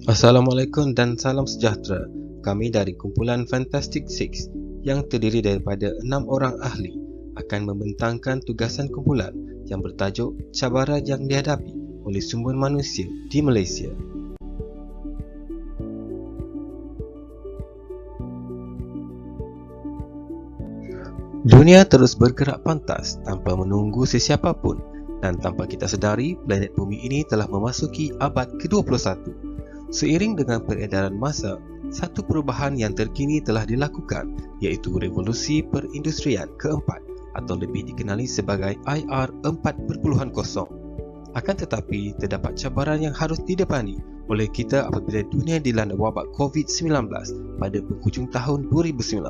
Assalamualaikum dan salam sejahtera. Kami dari kumpulan Fantastic Six yang terdiri daripada 6 orang ahli akan membentangkan tugasan kumpulan yang bertajuk cabaran yang dihadapi oleh sumber manusia di Malaysia. Dunia terus bergerak pantas tanpa menunggu sesiapa pun, dan tanpa kita sedari, planet bumi ini telah memasuki abad ke-21. Seiring dengan peredaran masa, satu perubahan yang terkini telah dilakukan, iaitu revolusi perindustrian keempat atau lebih dikenali sebagai IR 4.0. Akan tetapi, terdapat cabaran yang harus didepani oleh kita apabila dunia dilanda wabak COVID-19 pada penghujung tahun 2019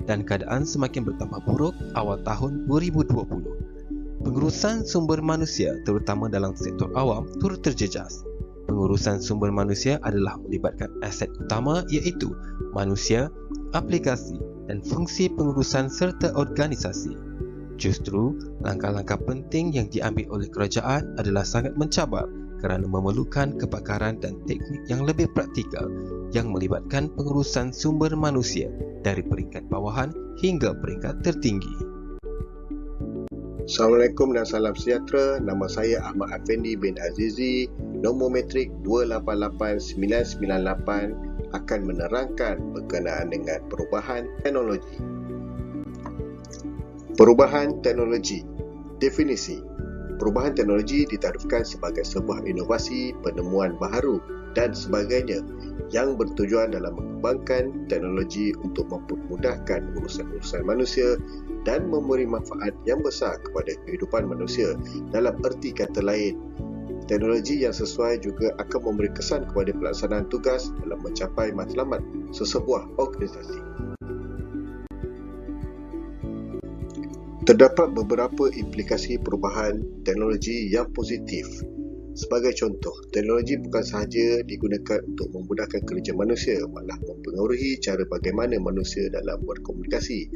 dan keadaan semakin bertambah buruk awal tahun 2020. Pengurusan sumber manusia terutama dalam sektor awam turut terjejas. Pengurusan sumber manusia adalah melibatkan aset utama iaitu manusia, aplikasi dan fungsi pengurusan serta organisasi. Justru, langkah-langkah penting yang diambil oleh kerajaan adalah sangat mencabar kerana memerlukan kepakaran dan teknik yang lebih praktikal yang melibatkan pengurusan sumber manusia dari peringkat bawahan hingga peringkat tertinggi. Assalamualaikum dan salam sejahtera. Nama saya Ahmad Afendi bin Azizi. Nombor metrik 288998 akan menerangkan berkenaan dengan perubahan teknologi. Perubahan teknologi. Definisi. Perubahan teknologi ditarifkan sebagai sebuah inovasi, penemuan baharu dan sebagainya yang bertujuan dalam mengembangkan teknologi untuk mempermudahkan urusan-urusan manusia dan memberi manfaat yang besar kepada kehidupan manusia. Dalam erti kata lain, teknologi yang sesuai juga akan memberi kesan kepada pelaksanaan tugas dalam mencapai matlamat sesebuah organisasi. Terdapat beberapa implikasi perubahan teknologi yang positif. Sebagai contoh, teknologi bukan sahaja digunakan untuk memudahkan kerja manusia, malah mempengaruhi cara bagaimana manusia dalam berkomunikasi.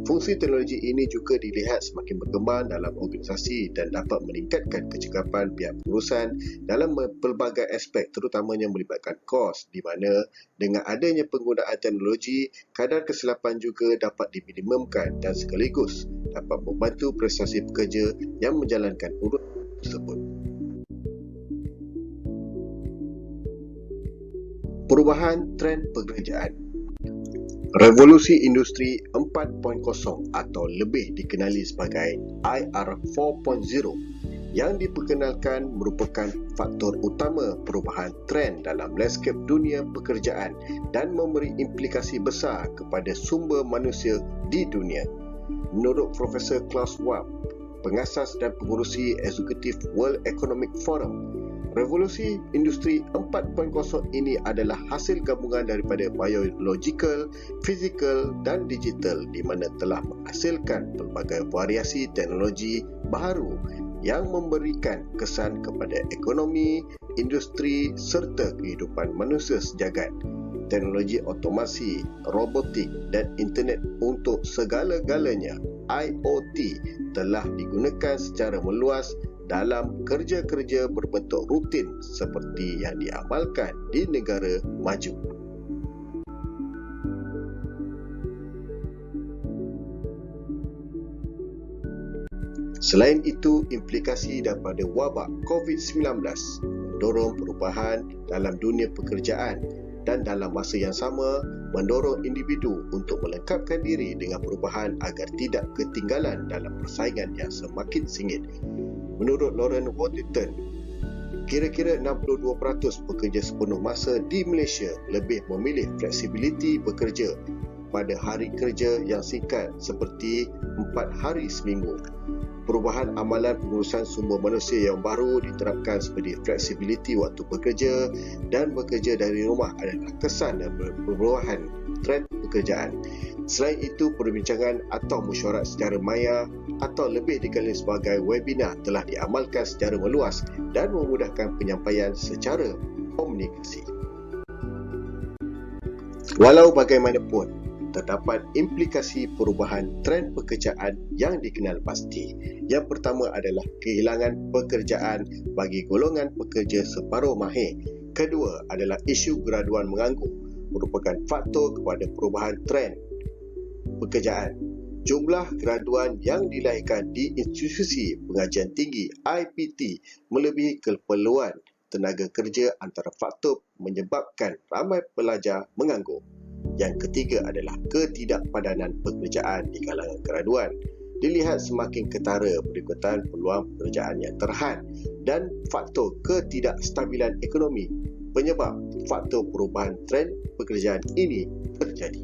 Fungsi teknologi ini juga dilihat semakin berkembang dalam organisasi dan dapat meningkatkan kecekapan pihak pengurusan dalam pelbagai aspek, terutamanya melibatkan kos, di mana dengan adanya penggunaan teknologi, kadar kesilapan juga dapat diminimumkan dan sekaligus dapat membantu prestasi pekerja yang menjalankan urut tersebut. Perubahan trend pekerjaan. Revolusi Industri 4.0 atau lebih dikenali sebagai IR 4.0 yang diperkenalkan merupakan faktor utama perubahan trend dalam landscape dunia pekerjaan dan memberi implikasi besar kepada sumber manusia di dunia. Menurut Profesor Klaus Schwab, pengasas dan pengurusi eksekutif World Economic Forum, revolusi industri 4.0 ini adalah hasil gabungan daripada biological, fizikal dan digital di mana telah menghasilkan pelbagai variasi teknologi baharu yang memberikan kesan kepada ekonomi, industri serta kehidupan manusia sejagat. Teknologi otomasi, robotik dan internet untuk segala-galanya IoT telah digunakan secara meluas dalam kerja-kerja berbentuk rutin seperti yang diamalkan di negara maju. Selain itu, implikasi daripada wabak COVID-19 mendorong perubahan dalam dunia pekerjaan dan dalam masa yang sama mendorong individu untuk melengkapkan diri dengan perubahan agar tidak ketinggalan dalam persaingan yang semakin sengit. Menurut Lauren Waddington, kira-kira 62% pekerja sepenuh masa di Malaysia lebih memilih fleksibiliti bekerja pada hari kerja yang singkat seperti 4 hari seminggu. Perubahan amalan pengurusan sumber manusia yang baru diterapkan seperti fleksibiliti waktu bekerja dan bekerja dari rumah adalah kesan dan perubahan trend pekerjaan. Selain itu, perbincangan atau mesyuarat secara maya atau lebih dikenali sebagai webinar telah diamalkan secara meluas dan memudahkan penyampaian secara komunikasi. Walau bagaimanapun, terdapat implikasi perubahan trend pekerjaan yang dikenal pasti. Yang pertama adalah kehilangan pekerjaan bagi golongan pekerja separuh mahir Kedua adalah isu graduan menganggur merupakan faktor kepada perubahan trend pekerjaan. Jumlah graduan yang dilahirkan di institusi pengajian tinggi IPT melebihi keperluan tenaga kerja antara faktor menyebabkan ramai pelajar menganggur. Yang ketiga adalah ketidakpadanan pekerjaan di kalangan graduan. Dilihat semakin ketara berikutan peluang pekerjaan yang terhad dan faktor ketidakstabilan ekonomi penyebab faktor perubahan trend pekerjaan ini terjadi.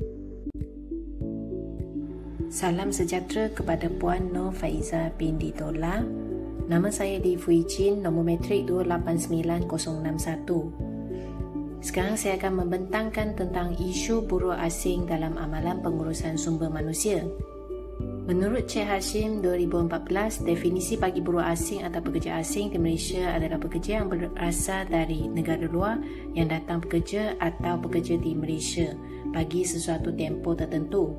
Salam sejahtera kepada Puan Nur Faiza binti Tola. Nama saya Di Fui Chin, nombor metrik 289061. Sekarang saya akan membentangkan tentang isu buruh asing dalam amalan pengurusan sumber manusia. Menurut Cik Hashim 2014, definisi bagi buruh asing atau pekerja asing di Malaysia adalah pekerja yang berasal dari negara luar yang datang bekerja atau bekerja di Malaysia bagi sesuatu tempoh tertentu.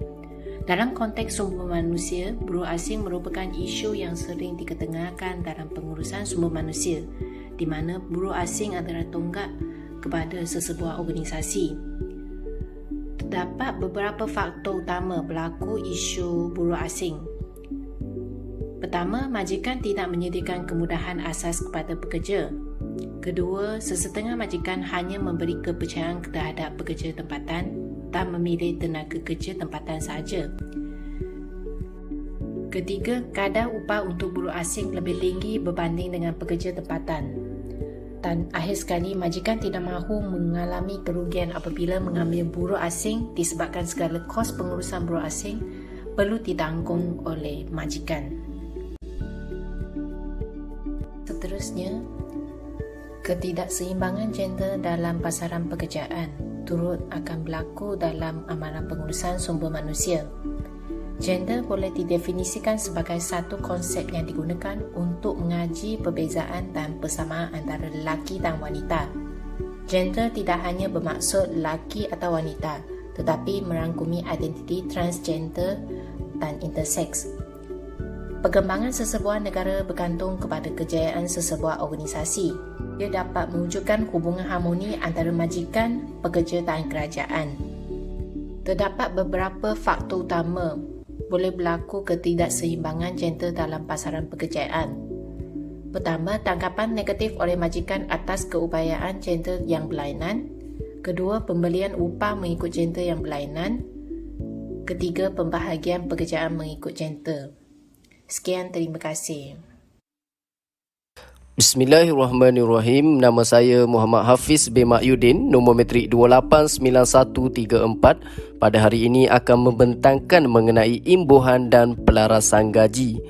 Dalam konteks sumber manusia, buruh asing merupakan isu yang sering diketengahkan dalam pengurusan sumber manusia, di mana buruh asing adalah tonggak kepada sesebuah organisasi. Terdapat beberapa faktor utama berlaku isu buruh asing. Pertama, majikan tidak menyediakan kemudahan asas kepada pekerja. Kedua, sesetengah majikan hanya memberi kepercayaan terhadap pekerja tempatan dan memilih tenaga kerja tempatan sahaja. Ketiga, kadar upah untuk buruh asing lebih tinggi berbanding dengan pekerja tempatan. Dan akhir sekali, majikan tidak mahu mengalami kerugian apabila mengambil buruh asing disebabkan segala kos pengurusan buruh asing perlu ditanggung oleh majikan. Seterusnya, ketidakseimbangan gender dalam pasaran pekerjaan turut akan berlaku dalam amalan pengurusan sumber manusia. Gender boleh didefinisikan sebagai satu konsep yang digunakan untuk mengaji perbezaan dan persamaan antara lelaki dan wanita. Gender tidak hanya bermaksud lelaki atau wanita, tetapi merangkumi identiti transgender dan intersex. Perkembangan sesebuah negara bergantung kepada kejayaan sesebuah organisasi. Ia dapat mewujudkan hubungan harmoni antara majikan, pekerja dan kerajaan. Terdapat beberapa faktor utama boleh berlaku ketidakseimbangan gender dalam pasaran pekerjaan. Pertama, tanggapan negatif oleh majikan atas keupayaan gender yang berlainan. Kedua, pembelian upah mengikut gender yang berlainan. Ketiga, pembahagian pekerjaan mengikut gender. Sekian, terima kasih. Bismillahirrahmanirrahim. Nama saya Muhammad Hafiz bin Mahyudin, nombor metrik 289134. Pada hari ini akan membentangkan mengenai imbuhan dan pelarasan gaji.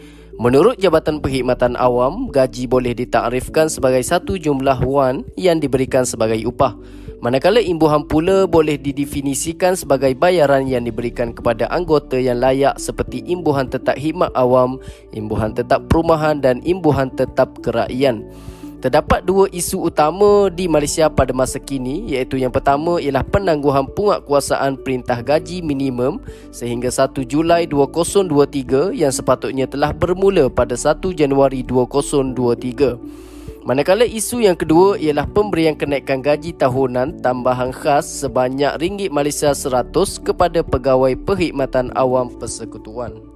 Menurut Jabatan Perkhidmatan Awam, gaji boleh ditakrifkan sebagai satu jumlah wang yang diberikan sebagai upah. Manakala imbuhan pula boleh didefinisikan sebagai bayaran yang diberikan kepada anggota yang layak seperti imbuhan tetap khidmat awam, imbuhan tetap perumahan dan imbuhan tetap kerakyatan. Terdapat dua isu utama di Malaysia pada masa kini, iaitu yang pertama ialah penangguhan penguatkuasaan perintah gaji minimum sehingga 1 Julai 2023 yang sepatutnya telah bermula pada 1 Januari 2023. Manakala isu yang kedua ialah pemberian kenaikan gaji tahunan tambahan khas sebanyak ringgit Malaysia 100 kepada pegawai perkhidmatan awam persekutuan.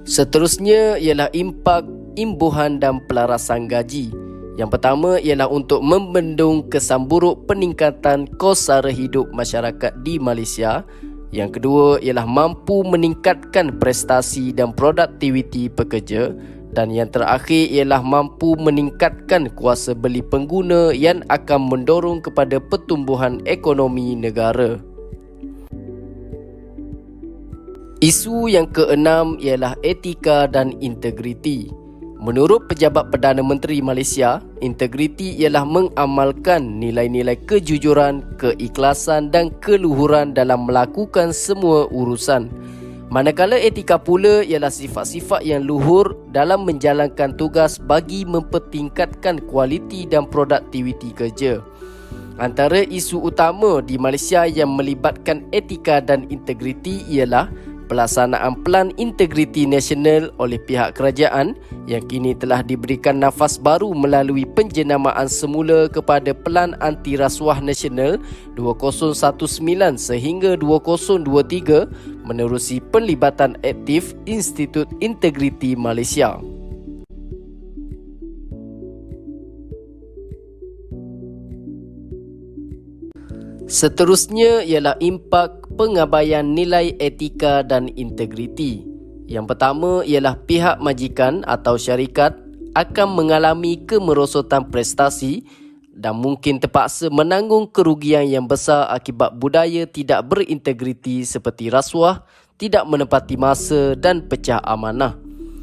Seterusnya ialah impak, imbuhan dan pelarasan gaji. Yang pertama ialah untuk membendung kesan buruk peningkatan kos sara hidup masyarakat di Malaysia. Yang kedua ialah mampu meningkatkan prestasi dan produktiviti pekerja. Dan yang terakhir ialah mampu meningkatkan kuasa beli pengguna yang akan mendorong kepada pertumbuhan ekonomi negara. Isu yang keenam ialah etika dan integriti. Menurut Pejabat Perdana Menteri Malaysia, integriti ialah mengamalkan nilai-nilai kejujuran, keikhlasan dan keluhuran dalam melakukan semua urusan. Manakala etika pula ialah sifat-sifat yang luhur dalam menjalankan tugas bagi mempertingkatkan kualiti dan produktiviti kerja. Antara isu utama di Malaysia yang melibatkan etika dan integriti ialah pelaksanaan Pelan Integriti Nasional oleh pihak kerajaan yang kini telah diberikan nafas baru melalui penjenamaan semula kepada Pelan Anti Rasuah Nasional 2019 sehingga 2023 menerusi penlibatan aktif Institut Integriti Malaysia. Seterusnya ialah impak pengabaian nilai etika dan integriti. Yang pertama ialah pihak majikan atau syarikat akan mengalami kemerosotan prestasi dan mungkin terpaksa menanggung kerugian yang besar akibat budaya tidak berintegriti seperti rasuah, tidak menepati masa dan pecah amanah.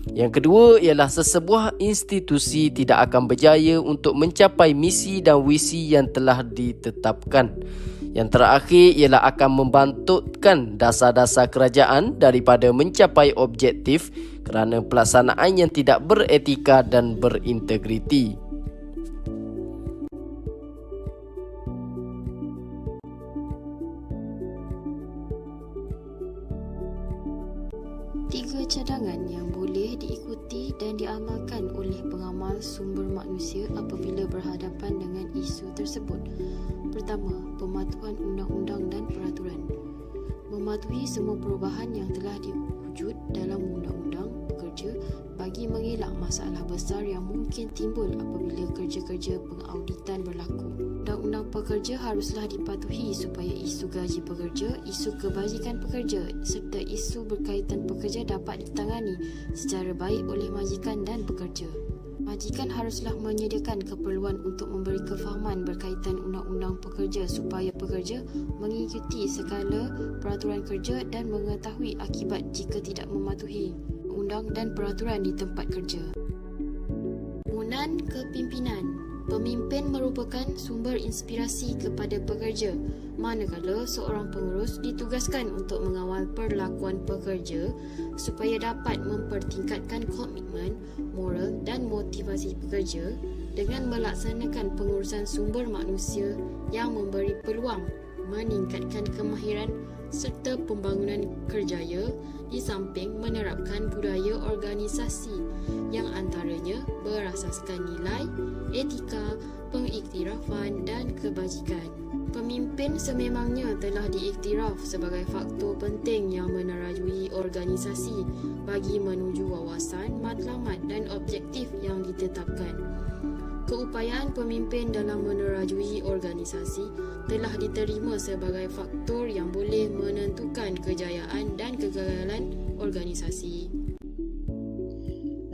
Yang kedua ialah sesebuah institusi tidak akan berjaya untuk mencapai misi dan visi yang telah ditetapkan. Yang terakhir ialah akan membantutkan dasar-dasar kerajaan daripada mencapai objektif kerana pelaksanaan yang tidak beretika dan berintegriti. Tiga cadangan yang boleh diikuti dan diamalkan oleh pengamal sumber manusia apabila berhadapan dengan isu tersebut. Pertama, pematuhan undang-undang dan peraturan. Mematuhi semua perubahan yang telah diwujud dalam undang-undang pekerja bagi mengelak masalah besar yang mungkin timbul apabila kerja-kerja pengauditan berlaku. Undang-undang pekerja haruslah dipatuhi supaya isu gaji pekerja, isu kebajikan pekerja serta isu berkaitan pekerja dapat ditangani secara baik oleh majikan dan pekerja. Majikan haruslah menyediakan keperluan untuk memberi kefahaman berkaitan undang-undang pekerja supaya pekerja mengikuti segala peraturan kerja dan mengetahui akibat jika tidak mematuhi undang dan peraturan di tempat kerja. Penggunaan kepimpinan. Pemimpin merupakan sumber inspirasi kepada pekerja, manakala seorang pengurus ditugaskan untuk mengawal perlakuan pekerja supaya dapat mempertingkatkan komitmen, moral dan motivasi pekerja dengan melaksanakan pengurusan sumber manusia yang memberi peluang, meningkatkan kemahiran serta pembangunan kerjaya di samping menerapkan budaya organisasi yang antaranya berasaskan nilai, etika, pengiktirafan dan kebajikan. Pemimpin sememangnya telah diiktiraf sebagai faktor penting yang menerajui organisasi bagi menuju wawasan, matlamat dan objektif yang ditetapkan. Keupayaan pemimpin dalam menerajui organisasi telah diterima sebagai faktor yang boleh menentukan kejayaan dan kegagalan organisasi.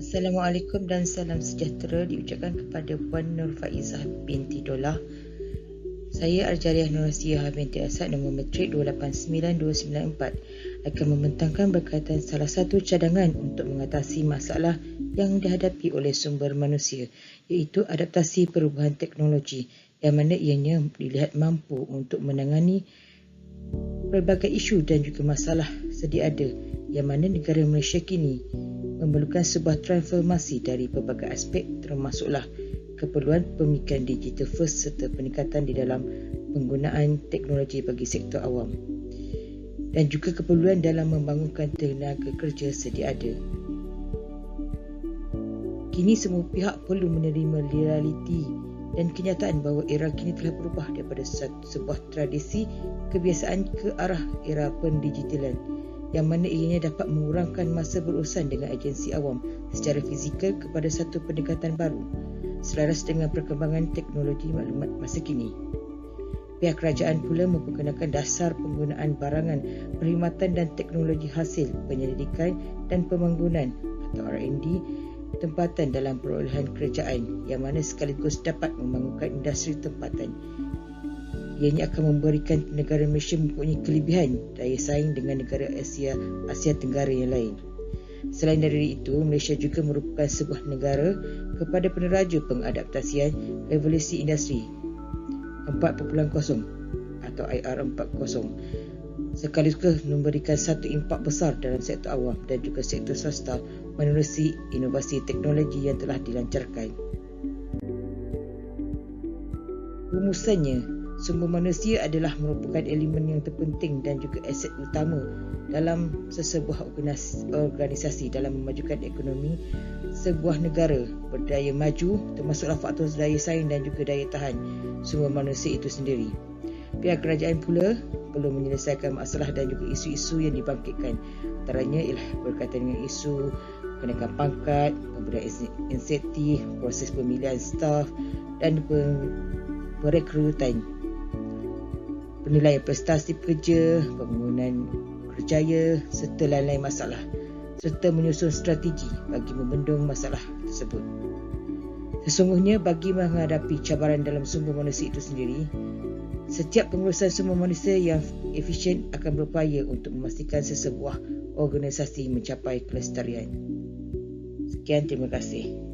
Assalamualaikum dan salam sejahtera diucapkan kepada Puan Nur Faizah binti Dolah. Saya Arjaliah Nur Asiah binti Asad nombor matrik 289294 akan membentangkan berkaitan salah satu cadangan untuk mengatasi masalah yang dihadapi oleh sumber manusia, iaitu adaptasi perubahan teknologi yang mana ianya dilihat mampu untuk menangani pelbagai isu dan juga masalah sedia ada yang mana negara Malaysia kini memerlukan sebuah transformasi dari pelbagai aspek termasuklah keperluan pemikiran digital first serta peningkatan di dalam penggunaan teknologi bagi sektor awam dan juga keperluan dalam membangunkan tenaga kerja sedia ada. Kini semua pihak perlu menerima realiti dan kenyataan bahawa era kini telah berubah daripada sebuah tradisi kebiasaan ke arah era pendigitalan yang mana ianya dapat mengurangkan masa berurusan dengan agensi awam secara fizikal kepada satu pendekatan baru selaras dengan perkembangan teknologi maklumat masa kini. Pihak kerajaan pula memperkenalkan dasar penggunaan barangan, perkhidmatan dan teknologi hasil penyelidikan dan pembangunan atau R&D tempatan dalam perolehan kerajaan yang mana sekaligus dapat membangunkan industri tempatan. Ianya akan memberikan negara Malaysia mempunyai kelebihan daya saing dengan negara Asia Tenggara yang lain. Selain dari itu, Malaysia juga merupakan sebuah negara kepada peneraju pengadaptasian revolusi industri 4.0 atau IR 4.0 sekaligus memberikan satu impak besar dalam sektor awam dan juga sektor swasta menerusi inovasi teknologi yang telah dilancarkan. Rumusannya, Sumber manusia adalah merupakan elemen yang terpenting dan juga aset utama dalam sesebuah organisasi dalam memajukan ekonomi sebuah negara berdaya maju, termasuklah faktor daya saing dan juga daya tahan sumber manusia itu sendiri. Pihak kerajaan pula perlu menyelesaikan masalah dan juga isu-isu yang dibangkitkan. Antaranya ialah berkaitan dengan isu kenaikan pangkat, pemberian insentif, proses pemilihan staf dan perekrutan, penilaian prestasi pekerja, pembangunan kerjaya serta lain-lain masalah, serta menyusun strategi bagi membendung masalah tersebut. Sesungguhnya bagi menghadapi cabaran dalam sumber manusia itu sendiri, setiap pengurusan sumber manusia yang efisien akan berupaya untuk memastikan sesebuah organisasi mencapai kelestarian. Sekian, terima kasih.